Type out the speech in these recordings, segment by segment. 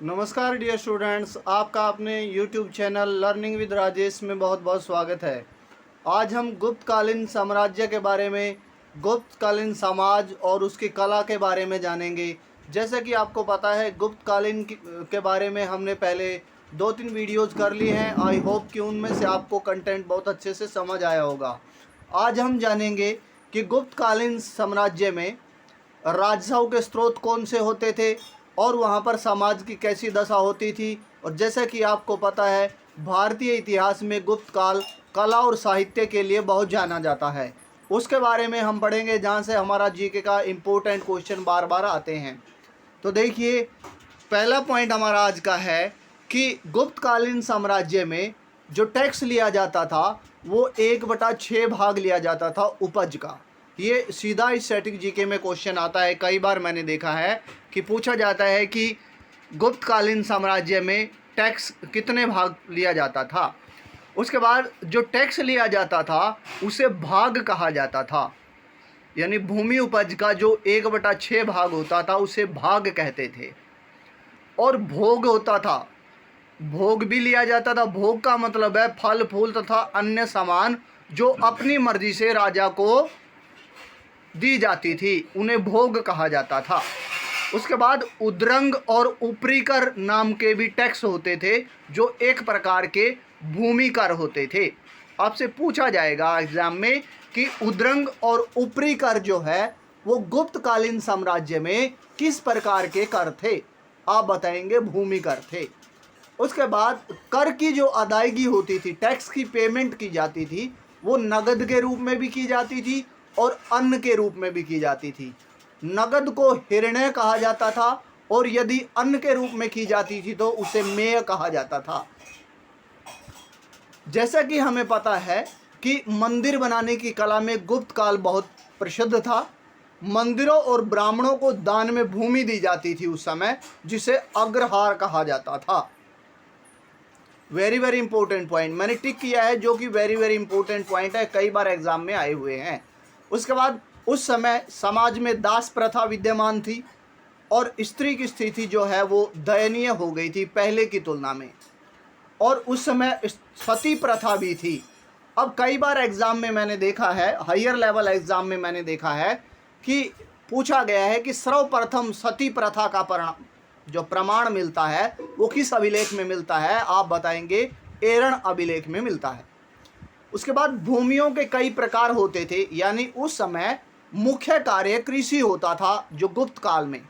नमस्कार dear students, आपका अपने YouTube channel learning with Rajesh में बहुत बहुत स्वागत है। आज हम गुप्तकालीन साम्राज्य के बारे में, गुप्तकालीन समाज और उसकी कला के बारे में जानेंगे। जैसे कि आपको पता है, गुप्तकालीन के बारे में हमने पहले 2-3 वीडियोज़ कर ली हैं। आई होप कि उनमें से आपको कंटेंट बहुत अच्छे से समझ आया होगा। आज हम जानेंगे कि गुप्तकालीन साम्राज्य में राजसाओं के स्रोत कौन से होते थे और वहाँ पर समाज की कैसी दशा होती थी। और जैसा कि आपको पता है, भारतीय इतिहास में गुप्त काल कला और साहित्य के लिए बहुत जाना जाता है। उसके बारे में हम पढ़ेंगे, जहाँ से हमारा जीके का इम्पोर्टेंट क्वेश्चन बार बार आते हैं। तो देखिए, पहला पॉइंट हमारा आज का है कि गुप्तकालीन साम्राज्य में जो टैक्स लिया जाता था वो 1/6 भाग लिया जाता था उपज का। ये सीधा स्टैटिक जीके में क्वेश्चन आता है। कई बार मैंने देखा है कि पूछा जाता है कि गुप्तकालीन साम्राज्य में टैक्स कितने भाग लिया जाता था। उसके बाद जो टैक्स लिया जाता था उसे भाग कहा जाता था, यानी भूमि उपज का जो 1/6 भाग होता था उसे भाग कहते थे। और भोग होता था, भोग भी लिया जाता था। भोग का मतलब है फल फूल तथा अन्य सामान जो अपनी मर्जी से राजा को दी जाती थी, उन्हें भोग कहा जाता था। उसके बाद उद्रंग और ऊपरी कर नाम के भी टैक्स होते थे, जो एक प्रकार के भूमि कर होते थे। आपसे पूछा जाएगा एग्जाम में कि उद्रंग और ऊपरी कर जो है वो गुप्तकालीन साम्राज्य में किस प्रकार के कर थे। आप बताएंगे भूमि कर थे। उसके बाद कर की जो अदायगी होती थी, टैक्स की पेमेंट की जाती थी, वो नगद के रूप में भी की जाती थी और अन्न के रूप में भी की जाती थी। नगद को हिरण्य कहा जाता था और यदि अन्न के रूप में की जाती थी तो उसे मेय कहा जाता था। जैसा कि हमें पता है कि मंदिर बनाने की कला में गुप्त काल बहुत प्रसिद्ध था। मंदिरों और ब्राह्मणों को दान में भूमि दी जाती थी उस समय, जिसे अग्रहार कहा जाता था। वेरी वेरी इंपॉर्टेंट पॉइंट मैंने टिक किया है, जो कि वेरी वेरी इंपॉर्टेंट पॉइंट है, कई बार एग्जाम में आए हुए हैं। उसके बाद उस समय समाज में दास प्रथा विद्यमान थी और स्त्री की स्थिति जो है वो दयनीय हो गई थी पहले की तुलना में। और उस समय सती प्रथा भी थी। अब कई बार एग्जाम में मैंने देखा है, हायर लेवल एग्जाम में मैंने देखा है कि पूछा गया है कि सर्वप्रथम सती प्रथा का जो प्रमाण मिलता है वो किस अभिलेख में मिलता है। आप बताएंगे एरण अभिलेख में मिलता है। उसके बाद भूमियों के कई प्रकार होते थे, यानी उस समय मुख्य कार्य कृषि होता था जो गुप्त काल में,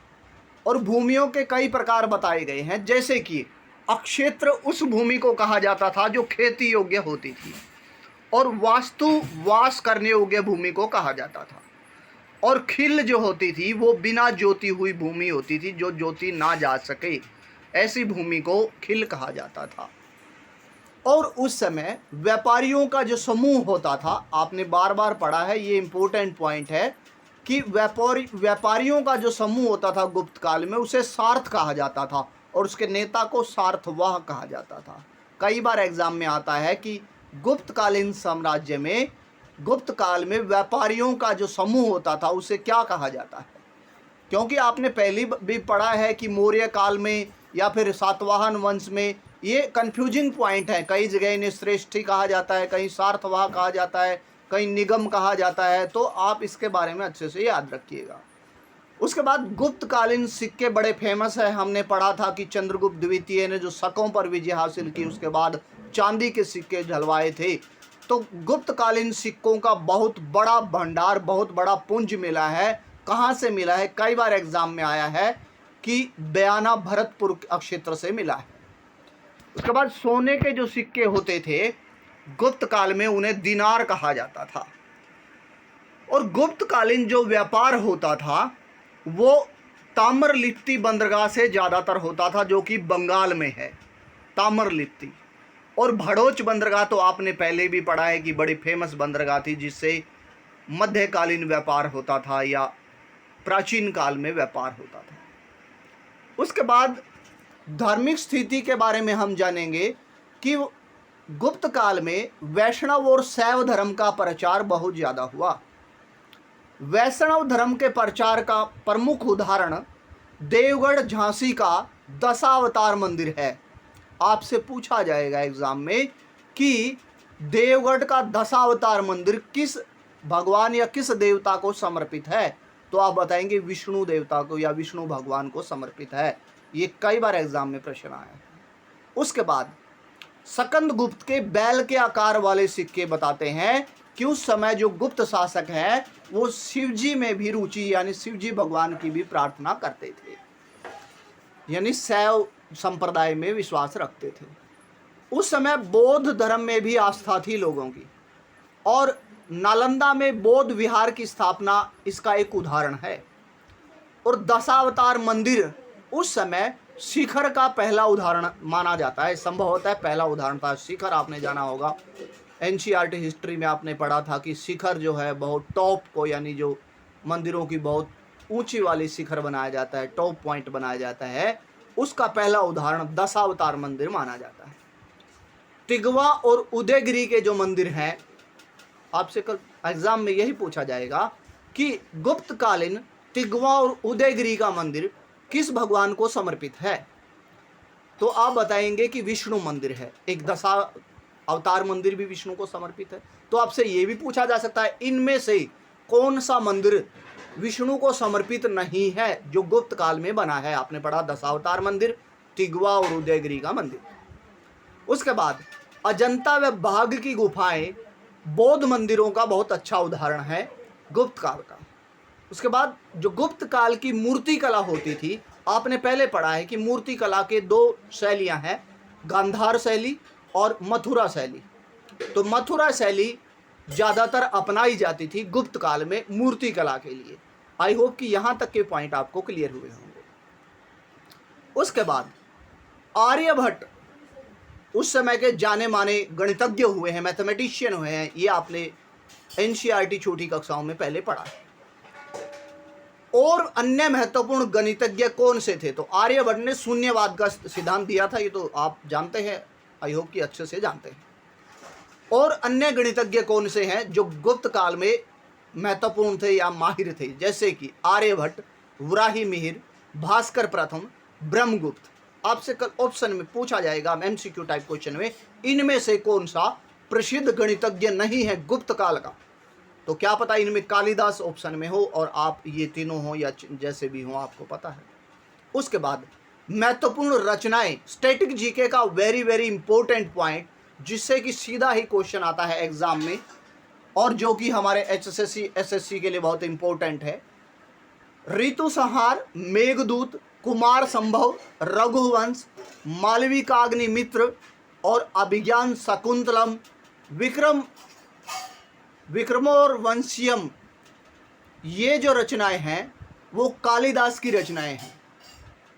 और भूमियों के कई प्रकार बताए गए हैं। जैसे कि अक्षेत्र उस भूमि को कहा जाता था जो खेती योग्य होती थी, और वास्तु वास करने योग्य भूमि को कहा जाता था, और खिल जो होती थी वो बिना जोती हुई भूमि होती थी, जो जोती ना जा सके, ऐसी भूमि को खिल कहा जाता था। और उस समय व्यापारियों का जो समूह होता था, आपने बार बार पढ़ा है, ये इंपॉर्टेंट पॉइंट है कि व्यापारियों का जो समूह होता था गुप्त काल में उसे सार्थ कहा जाता था, और उसके नेता को सार्थवाह कहा जाता था। कई बार एग्जाम में आता है कि गुप्तकालीन साम्राज्य में, गुप्त काल में व्यापारियों का जो समूह होता था उसे क्या कहा जाता है। क्योंकि आपने पहले भी पढ़ा है कि मौर्य काल में या फिर सातवाहन वंश में ये कंफ्यूजिंग पॉइंट है। कई जगह इन्हें श्रेष्ठी कहा जाता है, कहीं सार्थवाह कहा जाता है, कहीं निगम कहा जाता है। तो आप इसके बारे में अच्छे से याद रखिएगा। उसके बाद गुप्तकालीन सिक्के बड़े फेमस है। हमने पढ़ा था कि चंद्रगुप्त द्वितीय ने जो शकों पर विजय हासिल की, उसके बाद चांदी के सिक्के ढलवाए थे। तो गुप्तकालीन सिक्कों का बहुत बड़ा भंडार, बहुत बड़ा पुंज मिला है। कहाँ से मिला है? कई बार एग्जाम में आया है कि बयाना भरतपुर क्षेत्र से मिला है। उसके बाद सोने के जो सिक्के होते थे गुप्त काल में, उन्हें दिनार कहा जाता था। और गुप्तकालीन जो व्यापार होता था वो ताम्रलिप्ति बंदरगाह से ज़्यादातर होता था, जो कि बंगाल में है, ताम्रलिप्ति। और भड़ोच बंदरगाह तो आपने पहले भी पढ़ा है कि बड़ी फेमस बंदरगाह थी, जिससे मध्यकालीन व्यापार होता था या प्राचीन काल में व्यापार होता था। उसके बाद धार्मिक स्थिति के बारे में हम जानेंगे कि गुप्त काल में वैष्णव और शैव धर्म का प्रचार बहुत ज़्यादा हुआ। वैष्णव धर्म के प्रचार का प्रमुख उदाहरण देवगढ़ झांसी का दशावतार मंदिर है। आपसे पूछा जाएगा एग्जाम में कि देवगढ़ का दशावतार मंदिर किस भगवान या किस देवता को समर्पित है, तो आप बताएंगे विष्णु देवता को या विष्णु भगवान को समर्पित है। ये कई बार एग्जाम में प्रश्न आया है। उसके बाद सकंद गुप्त के बैल के आकार वाले सिक्के बताते हैं कि उस समय जो गुप्त शासक हैं वो शिवजी में भी रुचि यानी शिवजी भगवान की भी प्रार्थना करते थे, यानी शैव संप्रदाय में विश्वास रखते थे। उस समय बौद्ध धर्म में भी आस्था थी लोगों की, और नालंदा में बौद्ध विहार की स्थापना इसका एक उदाहरण है। और दशावतार मंदिर उस समय शिखर का पहला उदाहरण माना जाता है, संभव होता है पहला उदाहरण था। शिखर आपने जाना होगा, एनसीईआरटी हिस्ट्री में आपने पढ़ा था कि शिखर जो है बहुत टॉप को, यानी जो मंदिरों की बहुत ऊंची वाली शिखर बनाया जाता है, टॉप पॉइंट बनाया जाता है, उसका पहला उदाहरण दशावतार मंदिर माना जाता है। तिगवा और उदयगिरी के जो मंदिर हैं, आपसे कल एग्जाम में यही पूछा जाएगा कि गुप्तकालीन तिगवा और उदयगिरी का मंदिर किस भगवान को समर्पित है, तो आप बताएंगे कि विष्णु मंदिर है। एक दशा अवतार मंदिर भी विष्णु को समर्पित है। तो आपसे ये भी पूछा जा सकता है इनमें से कौन सा मंदिर विष्णु को समर्पित नहीं है जो गुप्त काल में बना है। आपने पढ़ा दशावतार मंदिर, तिगवा और उदयगिरी का मंदिर। उसके बाद अजंता व बाघ की गुफाएं बौद्ध मंदिरों का बहुत अच्छा उदाहरण है गुप्त काल का। उसके बाद जो गुप्त काल की मूर्ति कला होती थी, आपने पहले पढ़ा है कि मूर्ति कला के दो शैलियां हैं, गांधार शैली और मथुरा शैली। तो मथुरा शैली ज़्यादातर अपनाई जाती थी गुप्त काल में मूर्ति कला के लिए। आई होप कि यहाँ तक के पॉइंट आपको क्लियर हुए होंगे। उसके बाद आर्यभट्ट उस समय के जाने माने गणितज्ञ हुए हैं, मैथमेटिशियन हुए हैं। ये आपने एनसीईआरटी छोटी कक्षाओं में पहले पढ़ा है। और अन्य महत्वपूर्ण गणितज्ञ कौन से थे, तो आर्यभट्ट ने शून्यवाद का सिद्धांत दिया था, ये तो आप जानते हैं, आई होप कि अच्छे से जानते हैं। और अन्य गणितज्ञ कौन से हैं जो गुप्त काल में महत्वपूर्ण थे या माहिर थे, जैसे कि आर्यभट्ट, वराही मिहिर, भास्कर प्रथम, ब्रह्मगुप्त। आपसे कल ऑप्शन में पूछा जाएगा एमसीक्यू टाइप क्वेश्चन में, इनमें से कौन सा प्रसिद्ध गणितज्ञ नहीं है गुप्त काल का, तो क्या पता इनमें कालिदास ऑप्शन में हो और आप ये तीनों हो या जैसे भी हो आपको पता है। उसके बाद महत्वपूर्ण रचनाएं, स्टैटिक जीके का वेरी वेरी इंपॉर्टेंट पॉइंट, जिससे कि सीधा ही क्वेश्चन आता है एग्जाम में और जो कि हमारे एचएसएससी एसएससी के लिए बहुत इंपॉर्टेंट है। ऋतु संहार, मेघदूत, कुमार संभव, रघुवंश, मालविकाग्निमित्र और अभिज्ञान शकुंतलम, विक्रमोर्वंशियम, ये जो रचनाएं हैं वो कालिदास की रचनाएं हैं।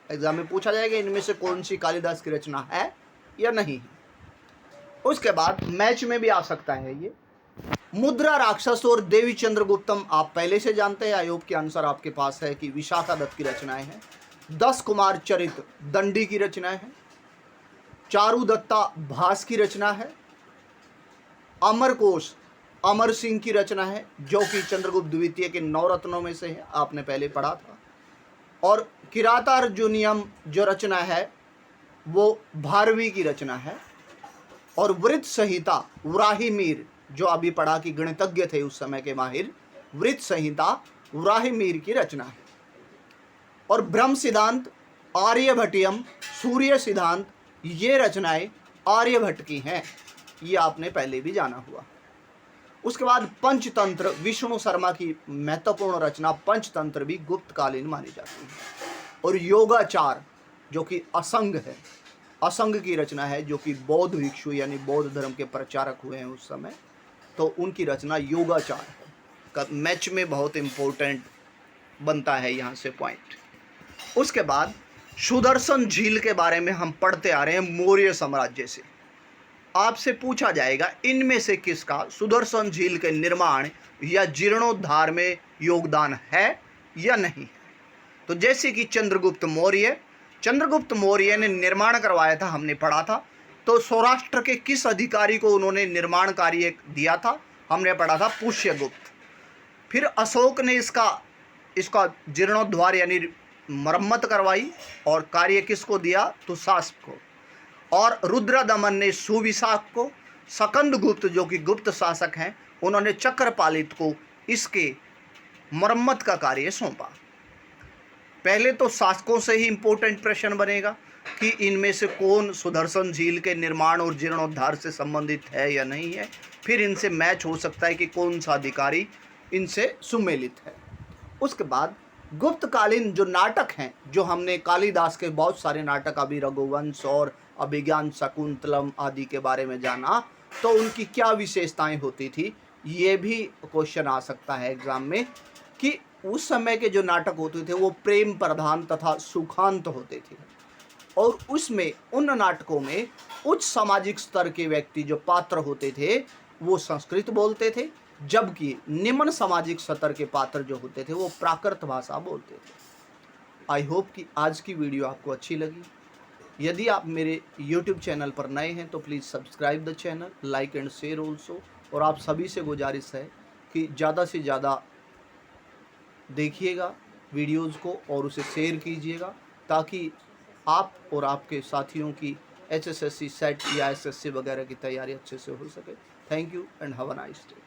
एग्जाम में पूछा जाएगा इनमें से कौन सी कालिदास की रचना है या नहीं है। उसके बाद मैच में भी आ सकता है ये। मुद्रा राक्षस और देवी चंद्रगुप्तम आप पहले से जानते हैं, आयोग के आंसर आपके पास है कि विशाखा दत्त की रचनाएं हैं। 10 कुमार चरित दंडी की रचनाएं हैं। चारु दत्ता भास की रचना है। अमरकोश अमर सिंह की रचना है जो कि चंद्रगुप्त द्वितीय के 9 रत्नों में से है, आपने पहले पढ़ा था। और किरातार्जुनियम जो रचना है वो भारवी की रचना है। और वृत्त संहिता वराही मीर, जो अभी पढ़ा कि गणितज्ञ थे उस समय के माहिर, वृत्त संहिता वराही मीर की रचना है। और ब्रह्म सिद्धांत, आर्यभट्टियम, सूर्य सिद्धांत, ये रचनाएं आर्यभट्ट की हैं, ये आपने पहले भी जाना हुआ। उसके बाद पंचतंत्र, विष्णु शर्मा की महत्वपूर्ण रचना पंचतंत्र भी गुप्तकालीन मानी जाती है। और योगाचार जो कि असंग है, असंग की रचना है, जो कि बौद्ध भिक्षु यानी बौद्ध धर्म के प्रचारक हुए हैं उस समय, तो उनकी रचना योगाचार है। मैच में बहुत इंपॉर्टेंट बनता है यहाँ से पॉइंट। उसके बाद सुदर्शन झील के बारे में हम पढ़ते आ रहे हैं मौर्य साम्राज्य से। आपसे पूछा जाएगा इनमें से किसका सुदर्शन झील के निर्माण या जीर्णोद्धार में योगदान है या नहीं। तो जैसे कि चंद्रगुप्त मौर्य ने निर्माण करवाया था, हमने पढ़ा था। तो सौराष्ट्र के किस अधिकारी को उन्होंने निर्माण कार्य दिया था, हमने पढ़ा था पुष्यगुप्त। फिर अशोक ने इसका जीर्णोद्धार यानी मरम्मत करवाई और कार्य किसको दिया? तो शासक को। और रुद्रदमन ने सुविशाख को, सकंदगुप्त जो कि गुप्त शासक हैं, उन्होंने चक्रपालित को इसके मरम्मत का कार्य सौंपा। पहले तो शासकों से ही इम्पोर्टेंट प्रश्न बनेगा कि इनमें से कौन सुदर्शन झील के निर्माण और जीर्णोद्धार से संबंधित है या नहीं है। फिर इनसे मैच हो सकता है कि कौन सा अधिकारी इनसे सुमेलित है। उसके बाद गुप्तकालीन जो नाटक हैं, जो हमने कालिदास के बहुत सारे नाटक, अभी रघुवंश और अभिज्ञान शकुंतलम आदि के बारे में जाना, तो उनकी क्या विशेषताएं होती थी, ये भी क्वेश्चन आ सकता है एग्जाम में, कि उस समय के जो नाटक होते थे वो प्रेम प्रधान तथा सुखांत होते थे। और उसमें उन नाटकों में उच्च सामाजिक स्तर के व्यक्ति जो पात्र होते थे वो संस्कृत बोलते थे, जबकि निम्न सामाजिक स्तर के पात्र जो होते थे वो प्राकृत भाषा बोलते थे। आई होप कि आज की वीडियो आपको अच्छी लगी। यदि आप मेरे YouTube चैनल पर नए हैं तो please subscribe the channel, like and share also. और आप सभी से गुजारिश है कि ज़्यादा से ज़्यादा देखिएगा वीडियोज़ को और उसे शेयर कीजिएगा, ताकि आप और आपके साथियों की HSSC सेट या SSC वगैरह की तैयारी अच्छे से हो सके। Thank you and have a nice day.